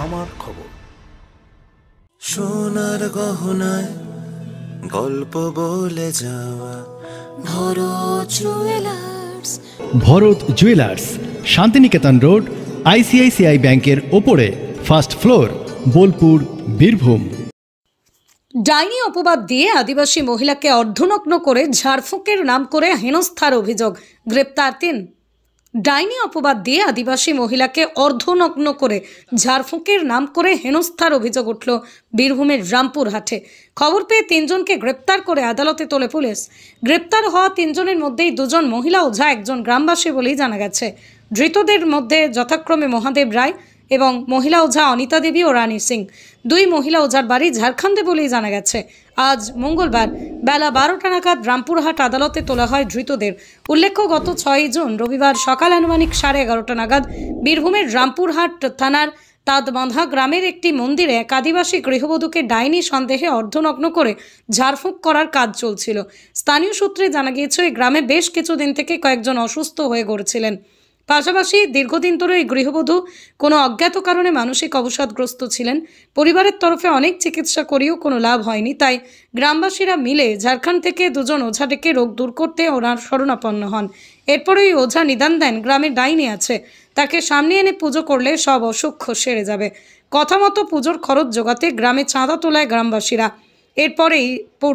আমার খবর। সোনার গহনায় গল্প বলে যাওয়া Bharat jewellers, Shantiniketan road, ICICI ব্যাংকের ওপরে, ফার্স্ট ফ্লোর, বোলপুর, বীরভূম। ডাইনি অপবাদ দিয়ে আদিবাসী মহিলাকে অর্ধনগ্ন করে ঝাড়ফুঁকের নাম করে হেনস্থার অভিযোগ, গ্রেপ্তার 3। ডাইনি অপবাদ দিয়ে আদিবাসী মহিলাকে অর্ধনগ্ন করে ঝাড়ফুঁকের নাম করে হেনস্থার অভিযোগ উঠল বীরভূমের রামপুরহাটে। খবর পেয়ে 3 জনকে গ্রেপ্তার করে আদালতে তোলে পুলিশ। গ্রেপ্তার হওয়া 3 জনের মধ্যেই 2 জন মহিলা ওঝা, 1 জন গ্রামবাসী বলেই জানা গেছে। ধৃতদের মধ্যে যথাক্রমে মহাদেব রায় এবং মহিলা ওঝা অনিতা দেবী ও রানী সিং। 2 মহিলা ওঝার বাড়ি ঝাড়খণ্ডে বলেই জানা গেছে। আজ মঙ্গলবার বেলা 12টা নাগাদ রামপুরহাট আদালতে তোলা হয় ধৃতদের। উল্লেখ্য, গত 6 জুন রবিবার সকাল আনুমানিক 11:30 নাগাদ বীরভূমের রামপুরহাট থানার তাঁতবাঁধা গ্রামের একটি মন্দিরে এক আদিবাসী গৃহবধূকে ডাইনি সন্দেহে অর্ধনগ্ন করে ঝাড়ফুঁক করার কাজ চলছিল। স্থানীয় সূত্রে জানা গিয়েছে, এই গ্রামে বেশ কিছুদিন থেকে কয়েকজন অসুস্থ হয়ে গড়ছিলেন। পাশাপাশি দীর্ঘদিন ধরে এই গৃহবধূ কোনো অজ্ঞাত কারণে মানসিক অবসাদগ্রস্ত ছিলেন। পরিবারের তরফে অনেক চিকিৎসা করেও কোনো লাভ হয়নি, তাই গ্রামবাসীরা মিলে ঝাড়খণ্ড থেকে 2 জন ওঝা ডেকে রোগ দূর করতে ওনার শরণাপন্ন হন। এরপরে ওই ওঝা নিদান দেন গ্রামে ডাইনি আছে, তাকে সামনে এনে পুজো করলে সব অসুখ সেরে যাবে। কথা মতো পুজোর খরচ জোগাতে গ্রামে চাঁদা তোলায় গ্রামবাসীরা। এরপরেই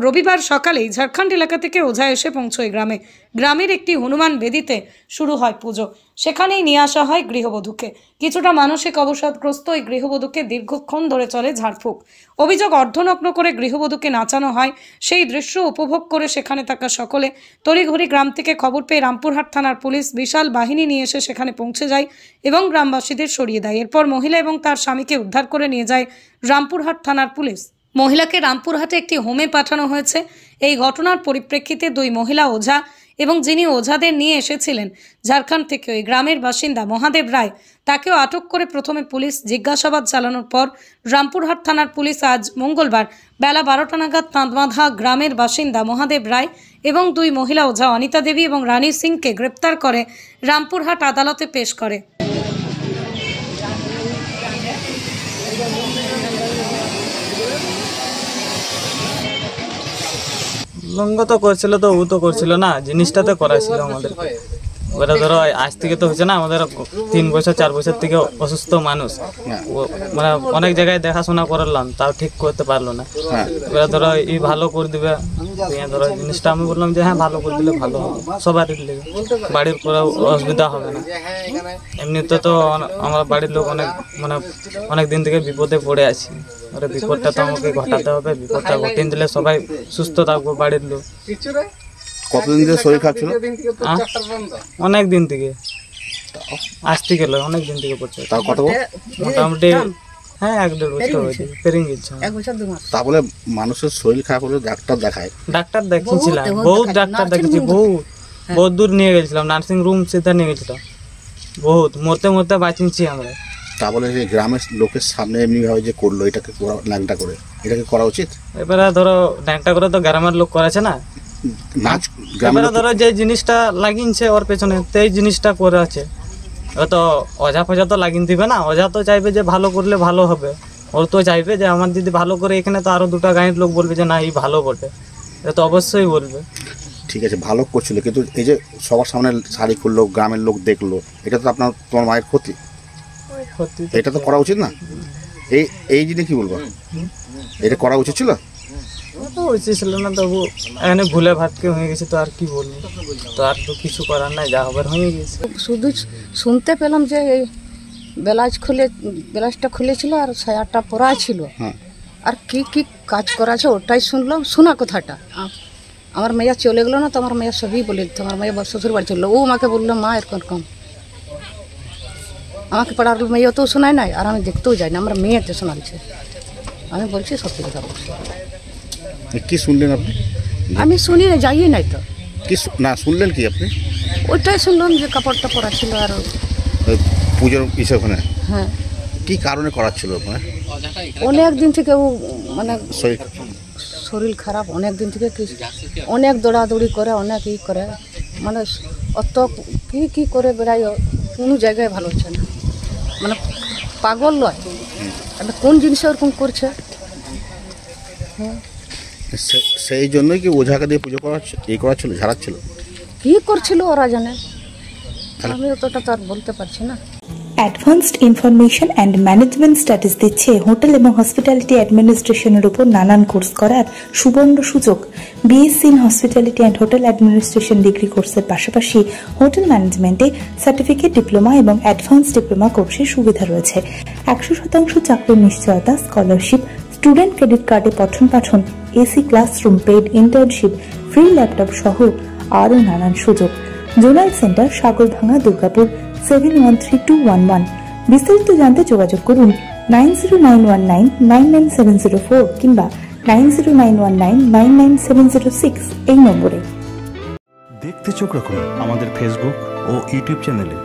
রবিবার সকালেই ঝাড়খণ্ড এলাকা থেকে ওঝা এসে পৌঁছয় গ্রামে। গ্রামের একটি হনুমান বেদিতে শুরু হয় পুজো। সেখানেই নিয়ে আসা হয় গৃহবধূকে। কিছুটা মানসিক অবসাদগ্রস্ত এই গৃহবধূকে দীর্ঘক্ষণ ধরে চলে ঝাড়ফুঁক। অভিযোগ, অর্ধনগ্ন করে গৃহবধূকে নাচানো হয়। সেই দৃশ্য উপভোগ করে সেখানে থাকা সকলে তড়িঘড়ি গ্রাম থেকে খবর পেয়ে রামপুরহাট থানার পুলিশ বিশাল বাহিনী নিয়ে এসে সেখানে পৌঁছে যায় এবং গ্রামবাসীদের সরিয়ে দেয়। এরপর মহিলা এবং তার স্বামীকে উদ্ধার করে নিয়ে যায় রামপুরহাট থানার পুলিশ। মহিলাকে রামপুরহাটে একটি হোমে পাঠানো হয়েছে। এই ঘটনার পরিপ্রেক্ষিতে 2 মহিলা ওঝা এবং যিনি ওঝাদের নিয়ে এসেছিলেন ঝাড়খণ্ড থেকে ওই গ্রামের বাসিন্দা মহাদেব রায়, তাকেও আটক করে প্রথমে পুলিশ জিজ্ঞাসাবাদ চালানোর পর রামপুরহাট থানার পুলিশ আজ মঙ্গলবার বেলা 12টা নাগাদ তাঁতবাঁধা গ্রামের বাসিন্দা মহাদেব রায় এবং 2 মহিলা ওঝা অনিতা দেবী এবং রানী সিংকে গ্রেপ্তার করে রামপুরহাট আদালতে পেশ করে। লঙ্গ তো করছিল, তো ও তো করছিল না, জিনিসটাতে করাইছিল আমাদের। ওরা ধরো আজ থেকে তো হচ্ছে না, আমাদের 3 বছর 4 বছর থেকে অসুস্থ মানুষ, মানে অনেক জায়গায় দেখাশোনা করলাম, তাও ঠিক করতে পারলো না। ওরা ধরো এই ভালো করে দিবে, ধরো জিনিসটা আমি বললাম যে হ্যাঁ ভালো করে দিলে ভালো হবে, সবারই লেগে বাড়ির কোনো অসুবিধা হবে না। এমনিতে তো আমরা বাড়ির লোক অনেক দিন থেকে বিপদে পড়ে আছি। ওরা বিপদটা তো আমাকে ঘটাতে হবে, বিপদটা ঘটিয়ে দিলে সবাই সুস্থ থাকবো বাড়ির লোক। কতদিন ধরে শরীর খারাপ ছিল? অনেক দিন থেকে, আজ থেকে নয়, অনেক দিন থেকে পড়ছে। তাও কত? মোটামুটি হ্যাঁ 1-1.5 বছর হয়েছে, পেরিং গেছে। তাহলে মানুষের শরীর খারাপ হলে ডাক্তার দেখায়? ডাক্তার দেখিয়েছিলাম, বহুত ডাক্তার দেখেছি, বহুত দূর নিয়ে গেছিলাম, নার্সিং রুম সিধা নিয়ে গেছিলাম, বহুত মরতে মরতে বাঁচিয়েছি আমরা। তাহলে এই গ্রামের লোকের সামনে এমনি ভাবে যে করলো, এটাকে ন্যাংটা করে, এটাকে করা উচিত? এবারে ধরো ন্যাংটা করে তো গ্রামের লোক করেছে না, এবারে ধরো যে জিনিসটা লাগিয়েছে ওর পেছনে, সেই জিনিসটা করে আছে। ও তো অজা ফজা তো লাগিয়ে দিবে না, অজা তো চাইবে যে ভালো করলে ভালো হবে। ওর তো চাইবে যে আমার দিদি ভালো করে, এখানে তো আরো 2টা গাঁয়ের লোক বলবে যে না এই ভালো বটে, এটা তো অবশ্যই বলবে। ঠিক আছে, ভালো করছিল, কিন্তু এই যে সবার সামনে শাড়ি খুললো, গ্রামের লোক দেখলো, এটা তো তোমার মায়ের ক্ষতি, এটা তো করা উচিত না। এই জিনিস কি বলবো, এটা করা উচিত ছিল? উচিত ছিল না, তবু এখানে ভুলে ভাতকে হয়ে গেছে, তো আর কি বলবো, তো আর তো কিছু করার নাই, যা হবার হয়ে গেছে। শুধু শুনতে পেলাম যে ব্লাউজটা খুলেছিল আর সায়াটা পরা ছিল, আর কি কি কাজ করা আছে ওটাই শুনলাম, শোনা কথাটা। আমার মেয়া চলে গেলো না, তো আমার মেয়া সবই বলে দিত। আমার মেয়া শ্বশুর বাড়ি চললো, ও আমাকে বললো মা এরকম কম, আমাকে পাড়ার মেয়ে তো শোনায় নাই, আর আমি দেখতেও যাই না, আমার মেয়েতে শোনাচ্ছে। আমি বলছি সত্যি কথা বলছি। কি শুনলেন আপনি? আমি শুনি না, যাইয়ে নাই তো। কি না শুনলেন কি আপনি? ওইটাই শুনলাম যে কাপড়টা পরা ছিল, আর পুজোর ইসে ওখানে। হ্যাঁ, কি কারণে করাচ্ছিল? অনেক দিন থেকে ও মানে শরীর খারাপ, অনেক দিন থেকে অনেক দৌড়াদৌড়ি করে, অনেক ই করে, মানে অত কি করে বেড়াই, কোনো জায়গায় ভালো হচ্ছে না, মানে পাগল নয়, এটা কোন জিনিসে ওরকম করছে? সেই জন্যই কি ওঝাকে দিয়ে পুজো করা ছিল, ঝাড়াচ্ছিল? কি করছিল ওরা জানে, আমি অতটা তো আর বলতে পারছি না। Advanced information and management status দিচ্ছে হোটেল এবং হসপিটালিটি অ্যাডমিনিস্ট্রেশনের উপর নানান কোর্স করার সুবর্ণ সুযোগ। BSc in hospitality and hotel administration degree কোর্সের পাশাপাশি হোটেল ম্যানেজমেন্টে সার্টিফিকেট ডিপ্লোমা এবং অ্যাডভান্স ডিপ্লোমা কোর্সের সুবিধা রয়েছে। 100% চাকরির নিশ্চয়তা, স্কলারশিপ, স্টুডেন্ট ক্রেডিট কার্ডে পঠন পাঠন, AC classroom, paid internship, free laptop সহ আরও নানান সুযোগ। Zonal centre, Sagarbhanga, Durgapur 713211। বিস্তারিত জানতে যোগাযোগ করুন 9091999704 কিংবা 9091999706 এই নম্বরে। দেখতে চোখ রাখুন আমাদের ফেসবুক ও ইউটিউব চ্যানেলে।